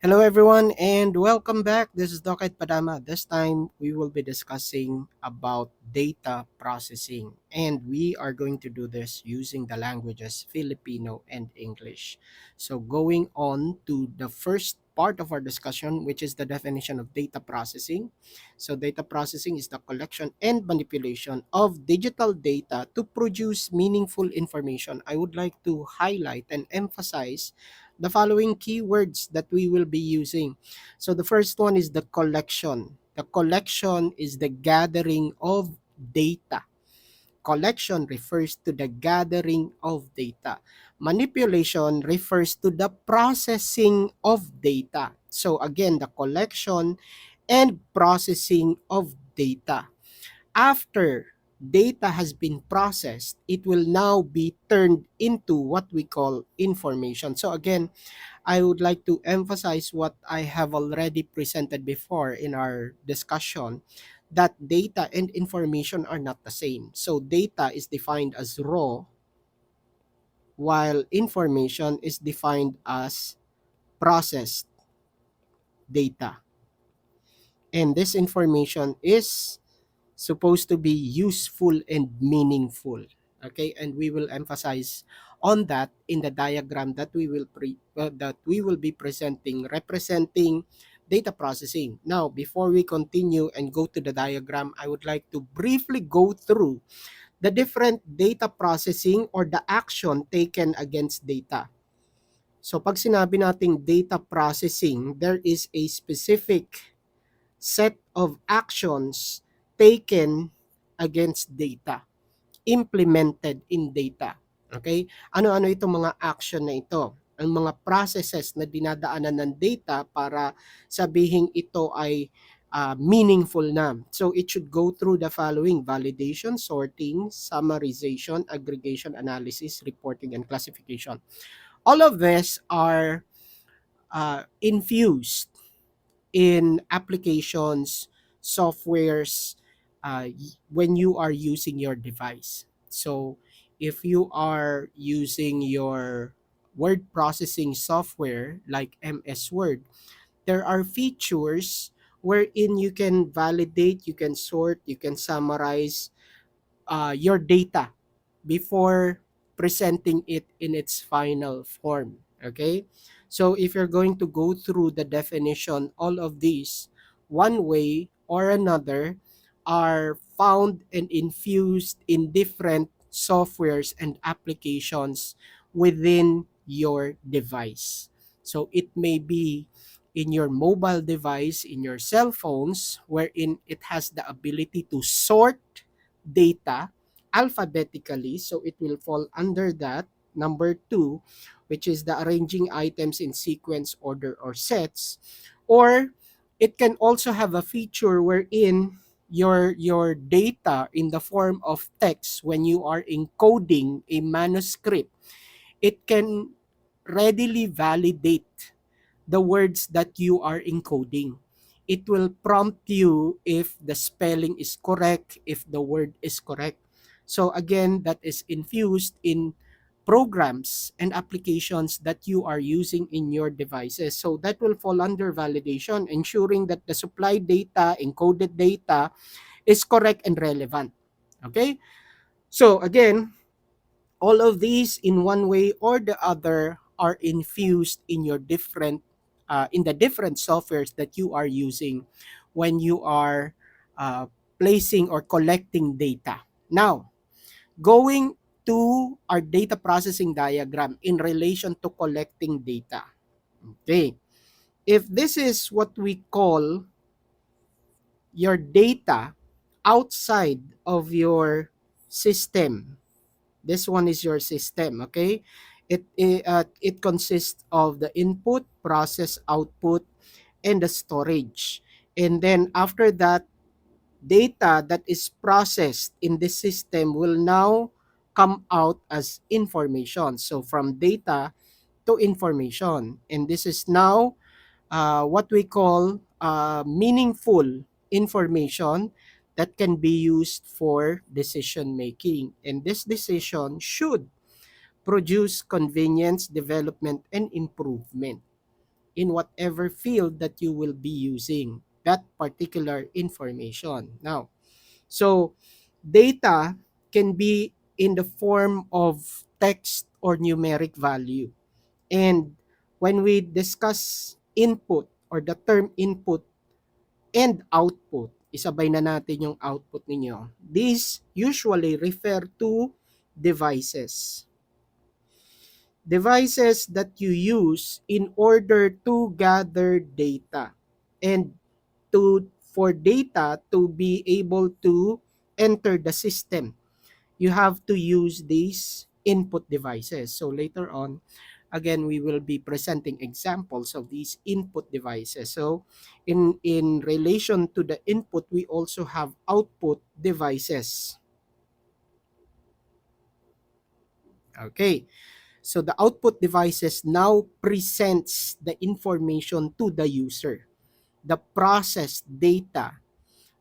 Hello, everyone, and welcome back. This is Docket Padama. This time, we will be discussing about data processing, and we are going to do this using the languages Filipino and English. So, going on to the first part of our discussion, which is the definition of data processing. So, data processing is the collection and manipulation of digital data to produce meaningful information. I would like to highlight and emphasize the following keywords that we will be using. So the first one is the collection. The collection is the gathering of data. Collection refers to the gathering of data. Manipulation refers to the processing of data. So again, the collection and processing of data. After data has been processed, it will now be turned into what we call information. So again, I would like to emphasize what I have already presented before in our discussion, that data and information are not the same. So data is defined as raw, while information is defined as processed data. And this information is supposed to be useful and meaningful. Okay, and we will emphasize on that in the diagram that we will be presenting, representing data processing. Now, before we continue and go to the diagram, I would like to briefly go through the different data processing or the action taken against data. So pag sinabi nating data processing, there is a specific set of actions taken against data, implemented in data. Okay? Ano-ano itong mga action na ito? Ang mga processes na dinadaanan ng data para sabihing ito ay meaningful na. So it should go through the following: validation, sorting, summarization, aggregation, analysis, reporting, and classification. All of these are infused in applications, softwares, when you are using your device. So, if you are using your word processing software like MS Word, there are features wherein you can validate, you can sort, you can summarize your data before presenting it in its final form. Okay? So if you're going to go through the definition, all of these, one way or another, are found and infused in different softwares and applications within your device. So it may be in your mobile device, in your cell phones, wherein it has the ability to sort data alphabetically, so it will fall under that. Number two, which is the arranging items in sequence, order, or sets. Or it can also have a feature wherein your data in the form of text, when you are encoding a manuscript, it can readily validate the words that you are encoding. It will prompt you if the spelling is correct, if the word is correct. So again, that is infused in programs and applications that you are using in your devices. So that will fall under validation, ensuring that the supplied data, encoded data, is correct and relevant. Okay? So again, all of these in one way or the other are infused in your different in the different softwares that you are using when you are uh, placing or collecting data. Now, going to our data processing diagram in relation to collecting data. Okay. If this is what we call your data outside of your system, this one is your system. Okay, it consists of the input, process, output, and the storage. And then after that, data that is processed in this system will now come out as information. So from data to information, and this is now what we call meaningful information that can be used for decision making. And this decision should produce convenience, development, and improvement. in whatever field that you will be using that particular information. Now, so data can be in the form of text or numeric value. And when we discuss input or the term input and output, isabay na natin yung output ninyo. These usually refer to devices. Devices that you use in order to gather data and to for data to be able to enter the system. You have to use these input devices. So later on, again, we will be presenting examples of these input devices. So in relation to the input, we also have output devices. Okay. So the output devices now presents the information to the user. The processed data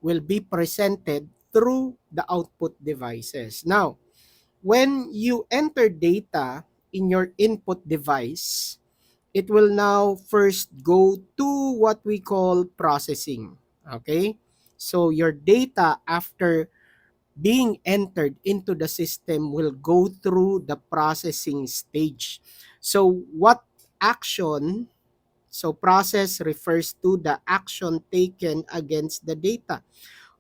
will be presented through the output devices. Now, when you enter data in your input device, it will now first go to what we call processing. Okay? So your data after being entered into the system will go through the processing stage. So what action, so process refers to the action taken against the data.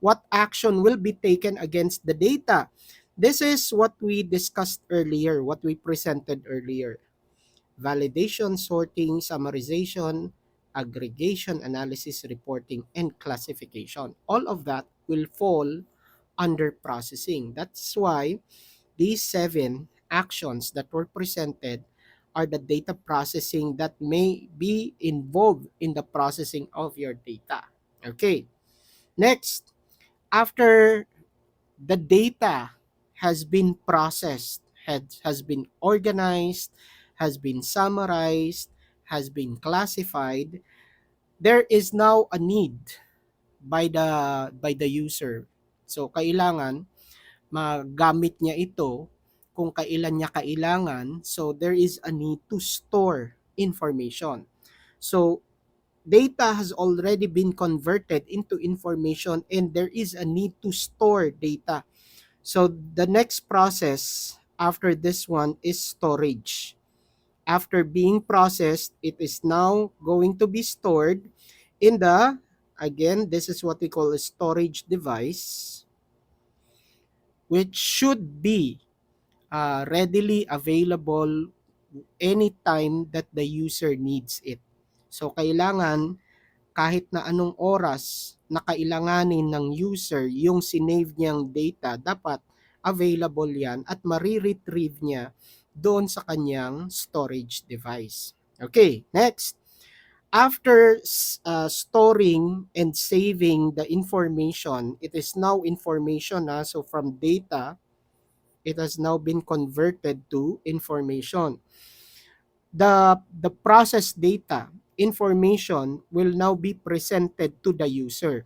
What action will be taken against the data? This is what we discussed earlier, what we presented earlier. Validation, sorting, summarization, aggregation, analysis, reporting, and classification. All of that will fall under processing. That's why these 7 actions that were presented are the data processing that may be involved in the processing of your data. Okay, next, after the data has been processed, has been organized, has been summarized, has been classified, there is now a need by the user. So kailangan magamit niya ito kung kailan niya kailangan. So there is a need to store information. So data has already been converted into information and there is a need to store data. So the next process after this one is storage. After being processed, it is now going to be stored in the, again, this is what we call a storage device, which should be readily available anytime that the user needs it. So kailangan kahit na anong oras na kailanganin ng user yung sinave niyang data, dapat available yan at mariretrieve niya doon sa kanyang storage device. Okay, next. After storing and saving the information, it is now information. So from data, it has now been converted to information. The process data information will now be presented to the user,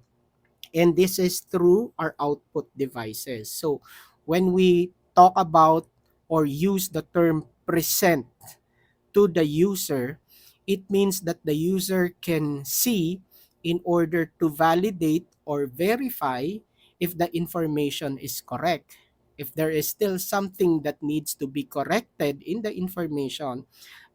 and this is through our output devices. So when we talk about or use the term present to the user, it means that the user can see in order to validate or verify if the information is correct. If there is still something that needs to be corrected in the information,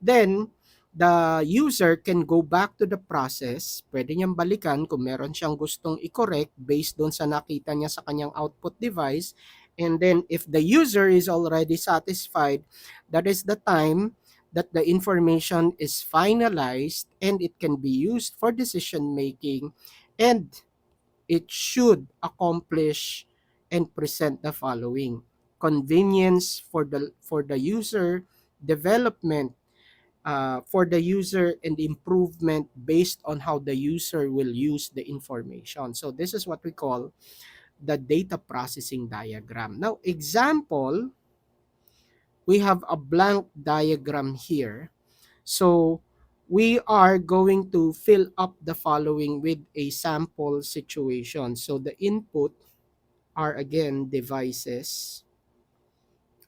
then the user can go back to the process. Pwede niyang balikan kung meron siyang gustong i-correct based doon sa nakita niya sa kanyang output device. And then if the user is already satisfied, that is the time that the information is finalized and it can be used for decision making, and it should accomplish and present the following: convenience for the user, development for the user, and improvement based on how the user will use the information. So this is what we call the data processing diagram. Now, example, we have a blank diagram here. So we are going to fill up the following with a sample situation. So the input are again devices,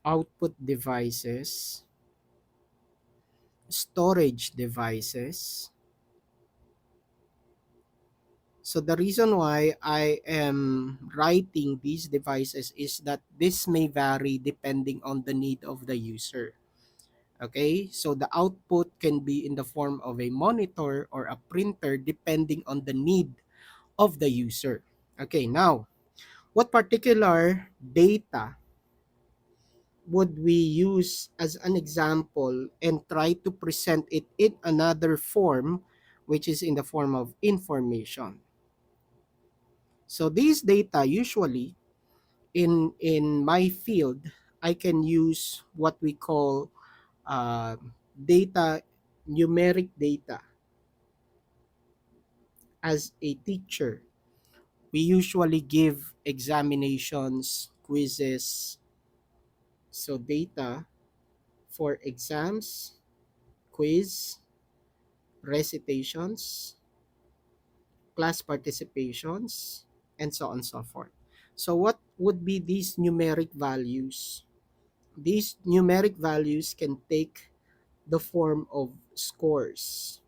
output devices, storage devices, So the reason why I am writing these devices is that this may vary depending on the need of the user. Okay, so the output can be in the form of a monitor or a printer depending on the need of the user. Okay, now, what particular data would we use as an example and try to present it in another form, which is in the form of information? So these data usually in my field, I can use what we call uh, data, numeric data. As a teacher, we usually give examinations, quizzes, so data for exams, quiz, recitations, class participations, and so on and so forth. So what would be these numeric values? These numeric values can take the form of scores.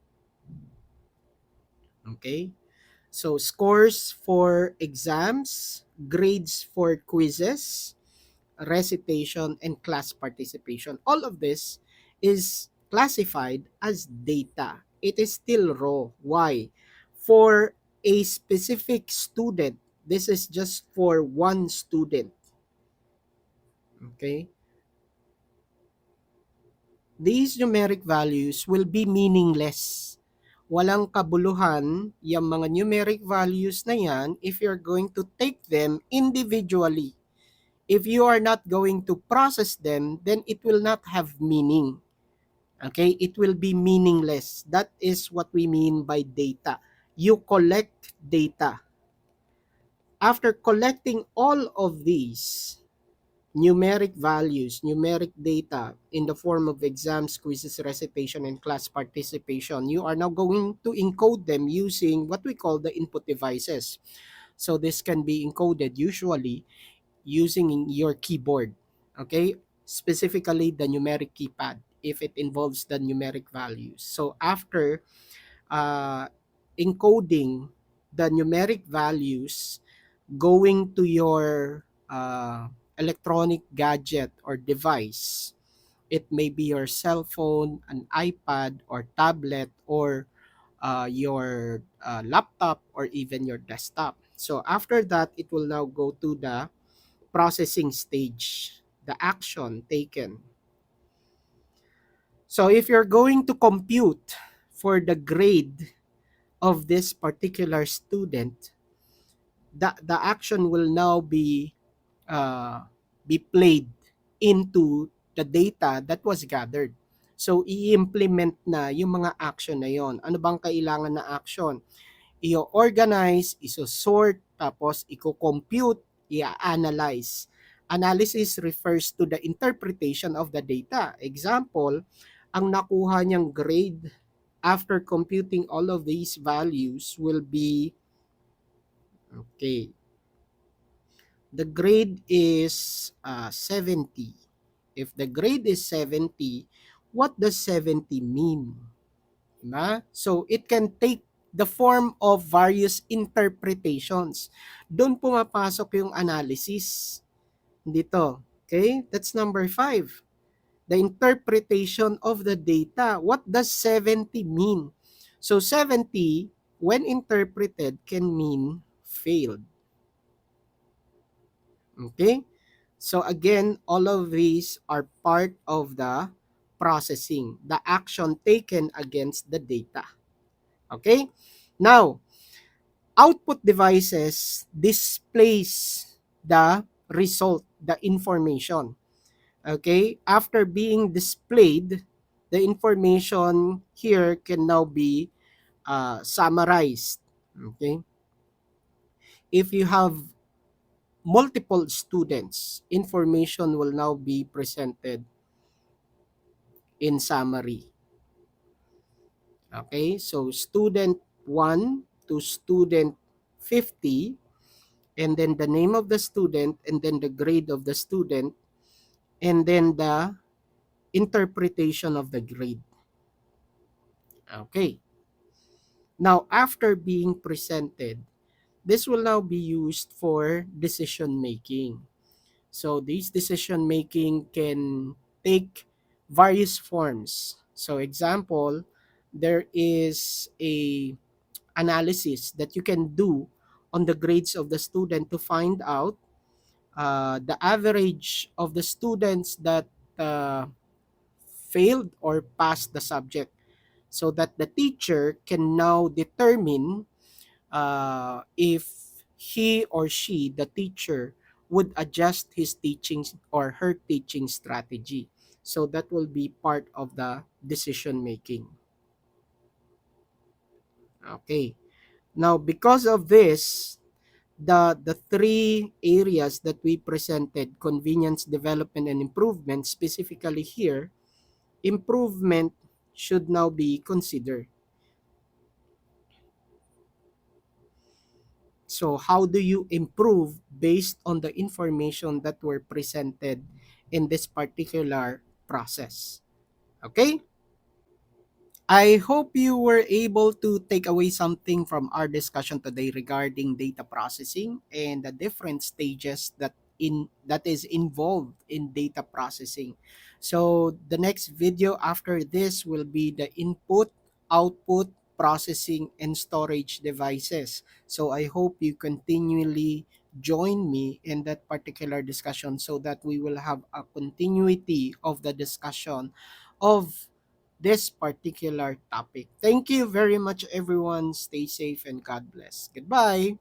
Okay? So scores for exams, grades for quizzes, recitation, and class participation. All of this is classified as data. It is still raw. Why? For a specific student, this is just for one student. Okay? These numeric values will be meaningless. Walang kabuluhan yung mga numeric values na yan if you're going to take them individually. If you are not going to process them, then it will not have meaning. Okay? It will be meaningless. That is what we mean by data. You collect data. After collecting all of these numeric values, numeric data in the form of exams, quizzes, recitation, and class participation, you are now going to encode them using what we call the input devices. So this can be encoded usually using your keyboard, okay? Specifically the numeric keypad if it involves the numeric values. So after uh, encoding the numeric values, going to your electronic gadget or device. It may be your cell phone, an iPad or tablet, or your laptop, or even your desktop. So after that, it will now go to the processing stage, the action taken. So if you're going to compute for the grade of this particular student, the action will now uh, be played into the data that was gathered. So, i-implement na yung mga action na yon. Ano bang kailangan na action? I-organize, iso-sort, tapos i-compute, i-analyze. Analysis refers to the interpretation of the data. Example, ang nakuha niyang grade after computing all of these values will be, okay, the grade is 70. If the grade is 70, what does 70 mean? Diba? So, it can take the form of various interpretations. Doon pumapasok yung analysis dito. Okay? That's number 5. The interpretation of the data. What does 70 mean? So, 70, when interpreted, can mean failed. Okay? So again, all of these are part of the processing, the action taken against the data. Okay? Now, output devices displays the result, the information. Okay? After being displayed, the information here can now be summarized. Okay? If you have multiple students, information will now be presented in summary. Okay, so student 1 to student 50, and then the name of the student, and then the grade of the student, and then the interpretation of the grade. Okay, now after being presented, this will now be used for decision making. So these decision making can take various forms. So example, there is a analysis that you can do on the grades of the student to find out the average of the students that uh, failed or passed the subject, so that the teacher can now determine if he or she, the teacher, would adjust his teaching or her teaching strategy. So that will be part of the decision making. Okay. Now, because of this, the three areas that we presented, convenience, development, and improvement, specifically here, improvement should now be considered. So how do you improve based on the information that were presented in this particular process? Okay? I hope you were able to take away something from our discussion today regarding data processing and the different stages that is involved in data processing. So the next video after this will be the input, output, processing, and storage devices. So I hope you continually join me in that particular discussion so that we will have a continuity of the discussion of this particular topic. Thank you very much, everyone. Stay safe and God bless. Goodbye.